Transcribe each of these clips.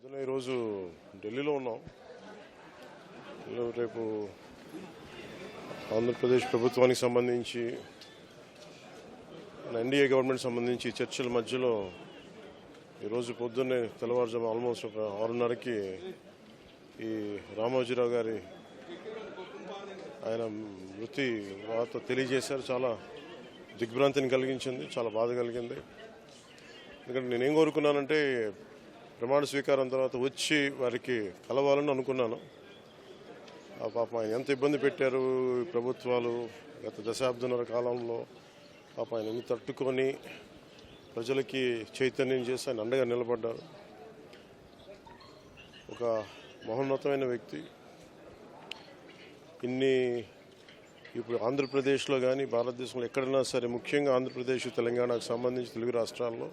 పొద్దున ఈరోజు ఢిల్లీలో ఉన్నాం. రేపు ఆంధ్రప్రదేశ్ ప్రభుత్వానికి సంబంధించి ఎన్డీఏ గవర్నమెంట్ సంబంధించి చర్చల మధ్యలో ఈరోజు పొద్దున్నే తెల్లవారుజాము ఆల్మోస్ట్ ఒక 6:30కి ఈ రామోజీరావు గారి ఆయన మృతి వార్త తెలియజేశారు. చాలా దిగ్భ్రాంతిని కలిగించింది, చాలా బాధ కలిగింది. ఎందుకంటే నేనేం కోరుకున్నానంటే ప్రమాణ స్వీకారం తర్వాత వచ్చి వారికి కలవాలని అనుకున్నాను. ఆ పాపం ఆయన ఎంత ఇబ్బంది పెట్టారు ప్రభుత్వాలు గత దశాబ్దన్నర కాలంలో. పాప ఆయన ఎన్ని తట్టుకొని ప్రజలకి చైతన్యం చేసి ఆయన అండగా నిలబడ్డారు. ఒక మహోన్నతమైన వ్యక్తి. ఇప్పుడు ఆంధ్రప్రదేశ్లో కానీ భారతదేశంలో ఎక్కడైనా సరే, ముఖ్యంగా ఆంధ్రప్రదేశ్ తెలంగాణకు సంబంధించి తెలుగు రాష్ట్రాల్లో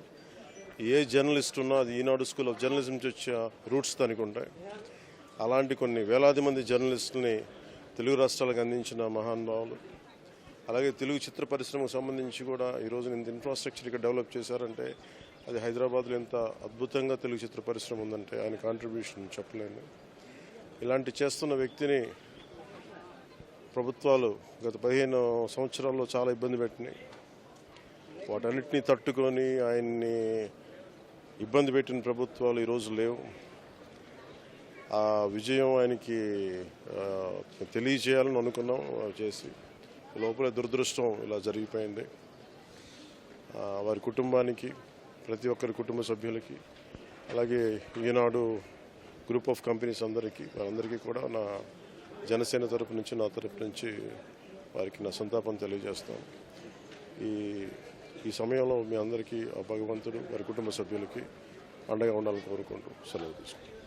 ఏ జర్నలిస్ట్ ఉన్నా అది ఈనాడు స్కూల్ ఆఫ్ జర్నలిజం నుంచి వచ్చే రూట్స్ దానికి ఉంటాయి. అలాంటి కొన్ని వేలాది మంది జర్నలిస్టులని తెలుగు రాష్ట్రాలకు అందించిన మహానుభావులు. అలాగే తెలుగు చిత్ర పరిశ్రమకు సంబంధించి కూడా ఈరోజు ఇంత ఇన్ఫ్రాస్ట్రక్చర్ ఇక్కడ డెవలప్ చేశారంటే అది హైదరాబాద్లో ఎంత అద్భుతంగా తెలుగు చిత్ర పరిశ్రమ ఉందంటే ఆయన కాంట్రిబ్యూషన్ చెప్పలేను. ఇలాంటి చేస్తున్న వ్యక్తిని ప్రభుత్వాలు గత 15 సంవత్సరాల్లో చాలా ఇబ్బంది పెట్టినాయి. వాటన్నిటినీ తట్టుకొని ఆయన్ని ఇబ్బంది పెట్టిన ప్రభుత్వాలు ఈరోజు లేవు. ఆ విజయం ఆయనకి తెలియజేయాలని అనుకున్నాం, చేసి లోపల దురదృష్టం ఇలా జరిగిపోయింది. వారి కుటుంబానికి, ప్రతి ఒక్కరి కుటుంబ సభ్యులకి, అలాగే ఈనాడు గ్రూప్ ఆఫ్ కంపెనీస్ వారందరికీ కూడా నా జనసేన తరపు నుంచి, నా తరపు నుంచి వారికి నా సంతాపం తెలియజేస్తాను. ఈ సమయంలో మీ అందరికీ ఆ భగవంతుడు వారి కుటుంబ సభ్యులకి అండగా ఉండాలని కోరుకుంటూ సెలవు తీసుకుంటాను.